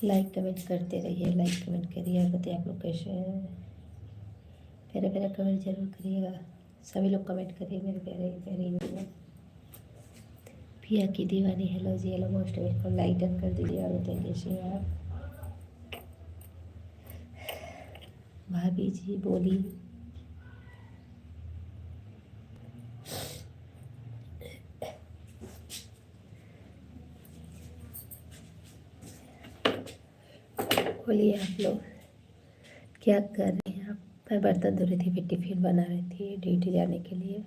Like comment करते रहिए, like comment करिए और बताइए आप लोग कैसे हैं। प्यारे प्यारे कमेंट जरूर करिएगा, सभी लोग कमेंट करिए मेरे प्यारे प्यारे वीडियो। पिया की दीवानी, हेलो जी, hello most welcome. Like done कर दीजिए और बताइए कैसे हैं आप। भाभी जी बोली। बोलिए आप लोग क्या कर रहे हैं आप। मैं बर्तन धो रही थी, फिर टिफिन बना रही थी ड्यूटी जाने के लिए।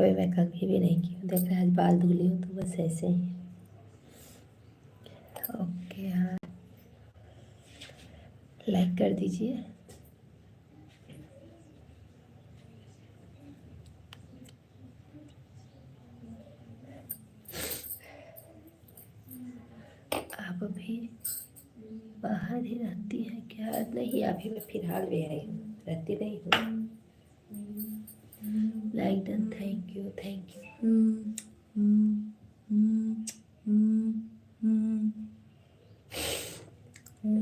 अभी मैं कंघी भी नहीं की हूँ, देख रहे हैं आज बाल धुली हूँ तो बस ऐसे ही। ओके हाँ, लाइक कर दीजिए। आप अभी बाहर ही रहती हैं क्या। नहीं, अभी मैं फिलहाल में आई हूँ, रहती नहीं हूँ। Like done, thank you thank you.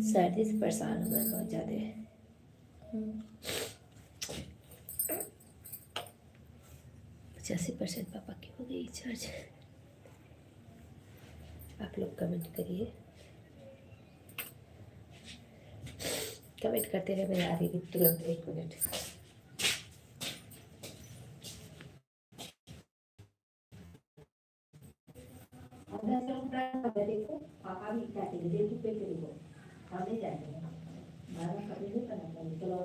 सर्दी से परेशान हूँ मैं बहुत ज़्यादा। 85% पापा की हो गई चार्ज। आप लोग कमेंट करिए, कमेंट करते रहे, मैं आ रही थी तुरंत 1 मिनट। पापा भी क्या करें, देखो पे देखो हमें जाते हैं बारह कभी नहीं करना चाहिए। चलो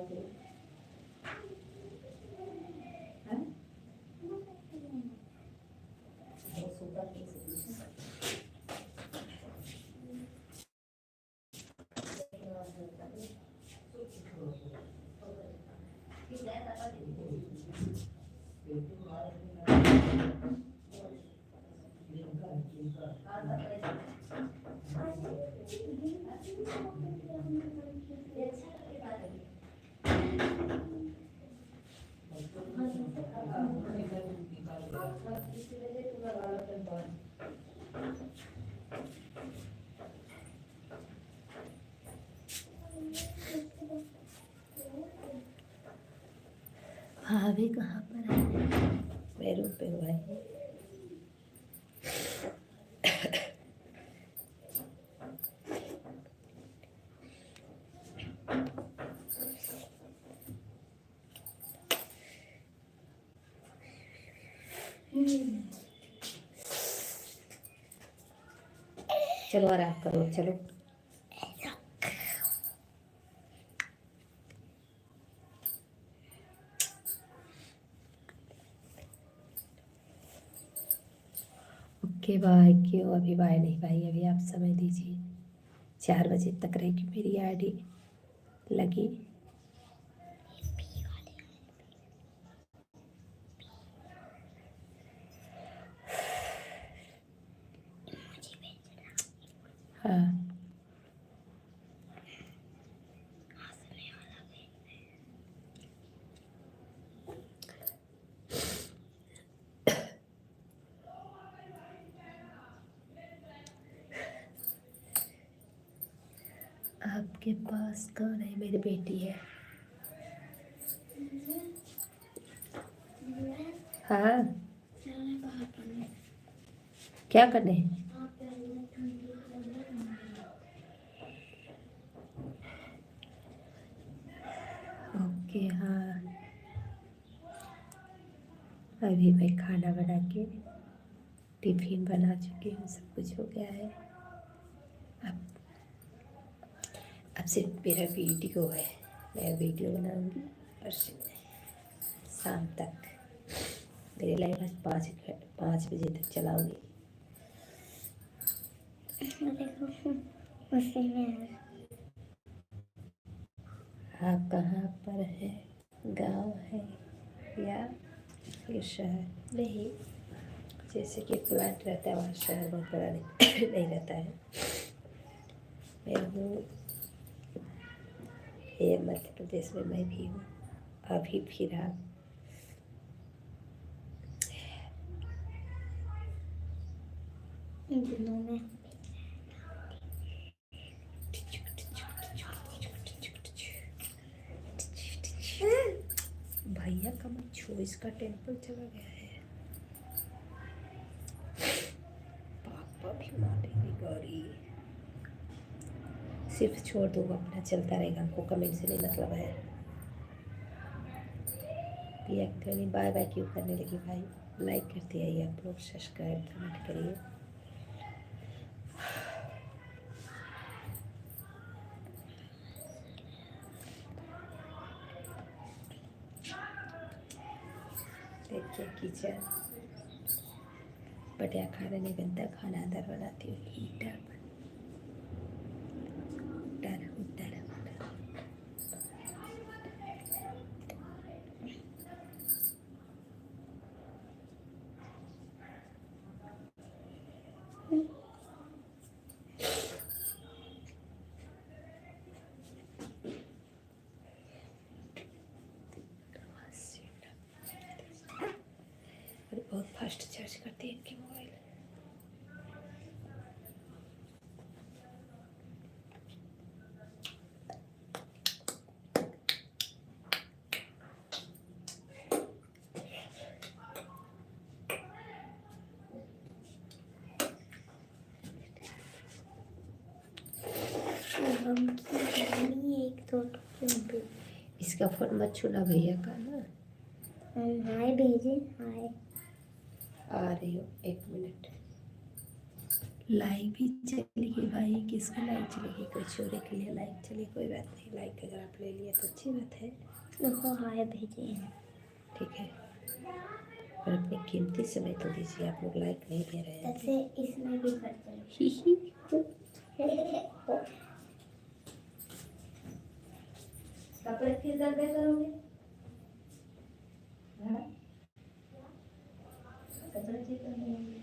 भाभी कहाँ पर है। मैं रूम पे हुआ है। चलो आराम करो, चलो। Okay bye. क्यों अभी बाय नहीं भाई, अभी आप समय दीजिए, 4 बजे तक रहेगी मेरी आईडी लगी। हाँ आपके पास कौन है। मेरी बेटी है। हाँ क्या करने। ओके हाँ, अभी मैं खाना बना के टिफिन बना चुकी हूँ, सब कुछ हो गया है। अब अब सिर्फ मेरा वीडियो है, मैं वीडियो बनाऊंगी और शाम तक मेरी लाइफ आज 5 बजे तक चलाऊंगी। आप कहाँ पर है, गांव है या फिर शहर। नहीं, जैसे कि प्लांट रहता है वहाँ शहर बहुत बड़ा नहीं रहता है। मैं हूँ ये मध्य प्रदेश में, मैं भी हूँ अभी फिलहाल। इन दिनों में भैया का मत छो, इसका टेम्पल चला गया है। पापा भी मारेंगे गौरी। सिर्फ छोड़ दो, अपना चलता रहेगा, हमको कमेंट से नहीं मतलब है। पिया बाय बाय क्यों करने लगी भाई? लाइक करते आइए आप लोग, सब्सक्राइब कमेंट करिए। देखिए किचन बटिया खाना नहीं बनता, खाना अंदर बनाती हूँ। Heater hooter hooter hooter. और बहुत फास्ट चार्ज करती है इनकी मोबाइल। एक तो क्यों इसका फोन मत छूना भैया का ना। हाय भेजे, हाय आ रही हो, एक मिनट। लाइव भी चलेगी भाई, किसको लाइव चलेगी? कोई छोरे के लिए लाइव चली, कोई बात नहीं। लाइक अगर आप ले लिए तो अच्छी बात है। देखो हाय भेजे हैं। ठीक है, पर अपने कीमती समय तो दीजिए, आप लोग लाइक नहीं दे रहे हैं। ऐसे इसमें भी करते हैं। कपड़े फिर गंदे करोगे? हाँ? कपड़े फिर गंदे होंगे।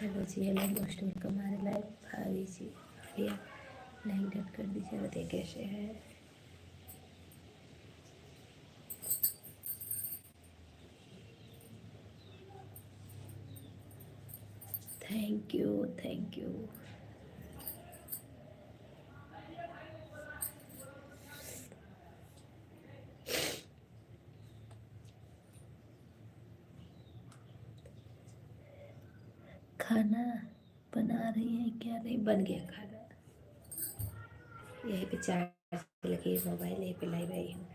हेलो जी, हेलो मोस्ट वेलकम हमारे लाइव। भाभी जी भैया लाइक डट कर दीजिए, बताइए कैसे है। Thank you thank you. खाना बना रही है क्या? नहीं, बन गया खाना। यहीं पे चार्ज लगी मोबाइल, यहीं पे लाइव आई हूँ,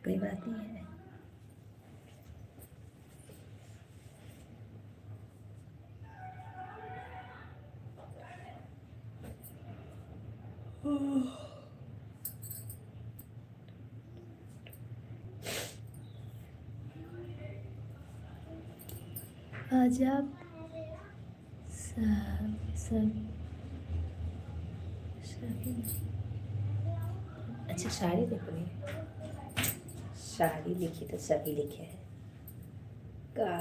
कोई बात नहीं है। आज आप सब सभी। अच्छा, साड़ी देखनी है? साड़ी लिखी तो सभी लिखे हैं का।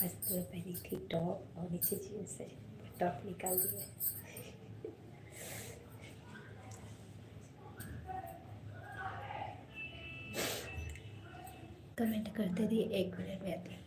आज तो मैं पहनी थी टॉप और नीचे जीन्स है, टॉप निकाल दिया। कमेंट करते रहिए, एक मिनट में आती हूँ।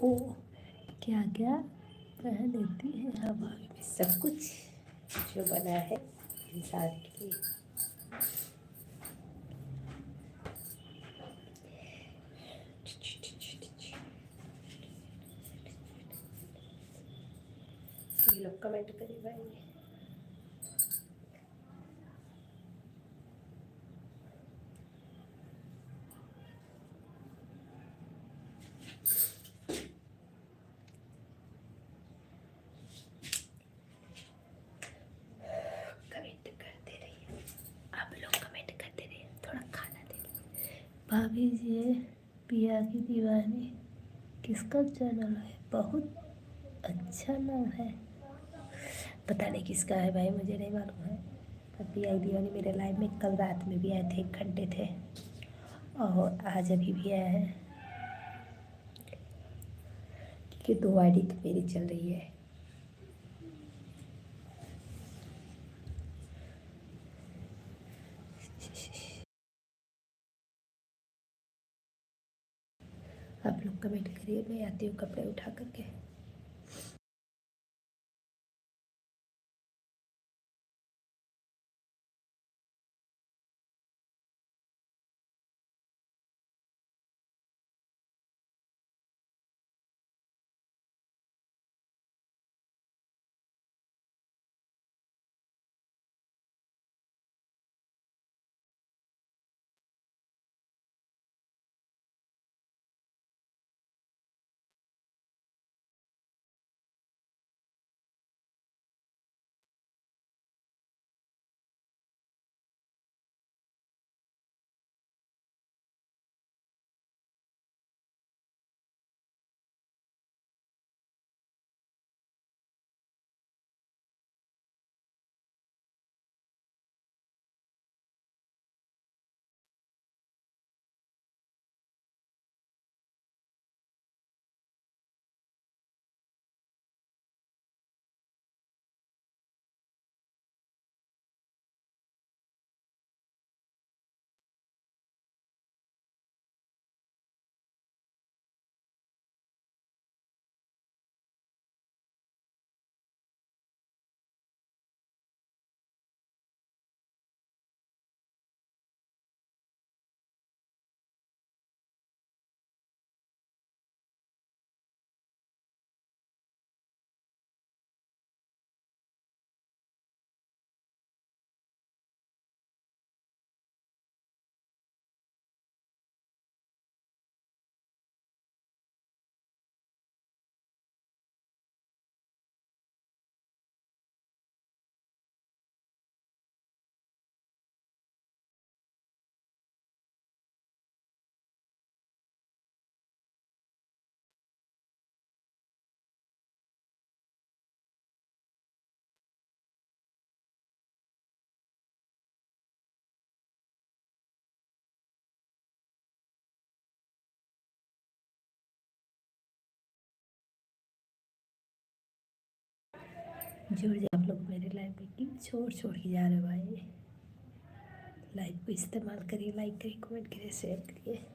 ओ क्या क्या पहन लेती है हवा में, सब कुछ जो बना है इंसान के लिए। लोग कमेंट करिए भाई। कमेंट करते रहिए, आप लोग कमेंट करते रहिए, थोड़ा खाना दे लीजिए। भाभी जी पिया की दीवानी किसका चैनल है? बहुत अच्छा नाम है, पता नहीं किसका है भाई, मुझे नहीं मालूम है। पर पिया की दीवानी मेरे लाइव में कल रात में भी आए थे, 1 घंटे थे, और आज अभी भी आया है, क्योंकि 2 आईडी तो मेरी चल रही है। आप लोग कमेंट करिए, मैं आती हूँ कपड़े उठा करके। जुड़ जाए आप लोग मेरे लाइव में, क्यों छोड़ छोड़ के जा रहे हो भाई। लाइव को इस्तेमाल करिए, लाइक करिए, कमेंट करिए, शेयर करिए।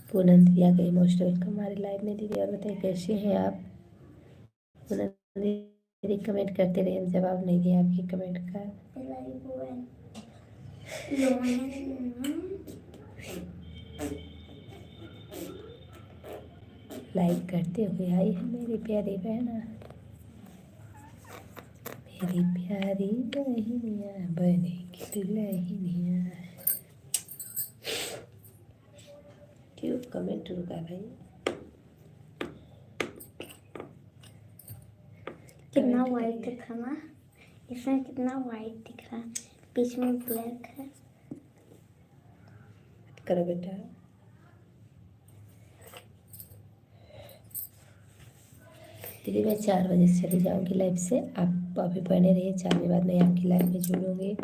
पूनम दीदी आ गई मोस्ट वेलकम हमारे लाइव में दीदी। और बताइए कैसे हैं आप। पूनम दीदी कमेंट करते रहे, जवाब नहीं दिया आपकी कमेंट का। लाइक करते हुए आई है मेरी प्यारी बहना, मेरी प्यारी बहनिया बने की दुल्हनिया। क्यों कमेंट रुका भाई। कितना वाइट दिखा ना, इसमें कितना वाइट दिख रहा है, बीच में ब्लैक है। करो बेटा। दीदी मैं 4 बजे से चली जाऊंगी लाइव से, आप अभी बने रहिए। 4 बजे बाद मैं आपकी लाइव में जुड़ूंगी।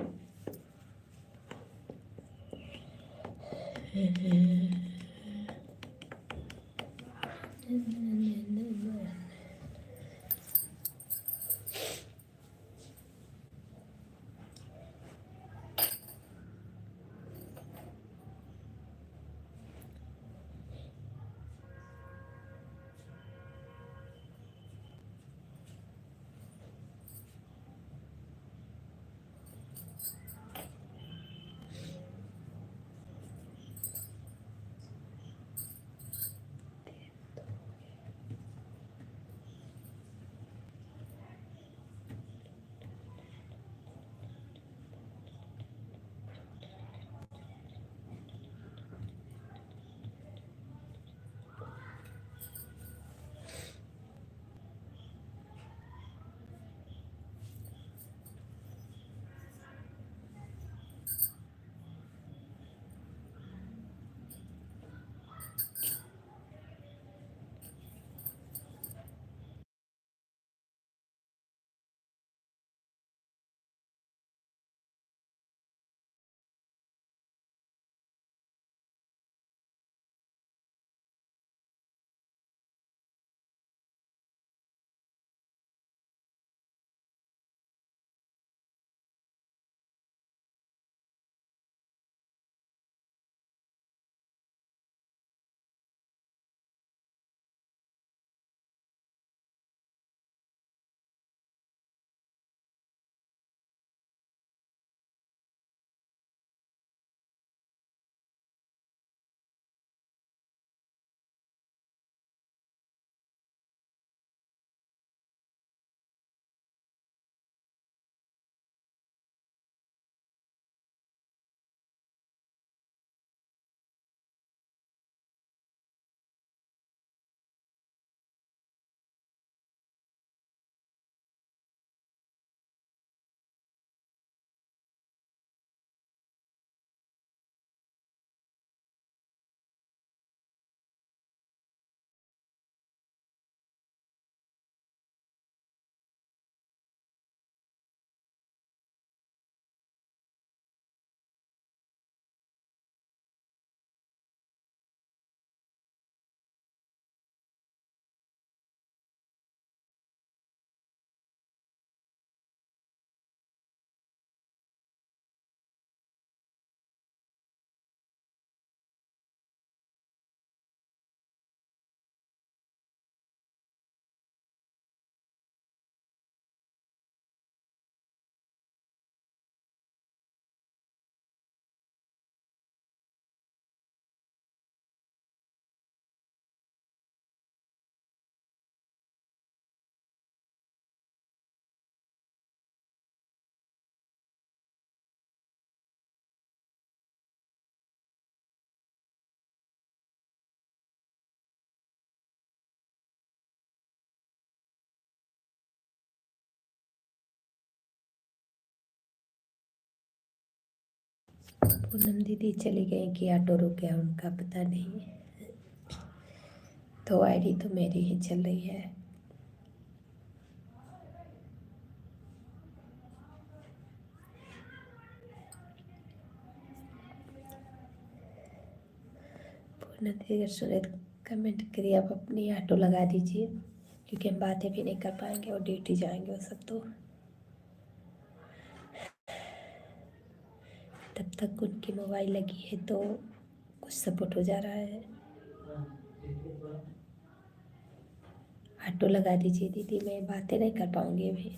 पूनम दीदी चली गई कि ऑटो रुक गया उनका पता नहीं। तो आईडी तो मेरी ही चल रही है। पूनम दीदी अगर सुने तो कमेंट करिए, आप अपनी ऑटो लगा दीजिए, क्योंकि हम बातें भी नहीं कर पाएंगे और ड्यूटी जाएंगे वो सब। तो तब तक उनकी मोबाइल लगी है तो कुछ सपोर्ट हो जा रहा है। ऑटो लगा दीजिए दीदी, मैं बातें नहीं कर पाऊँगी अभी।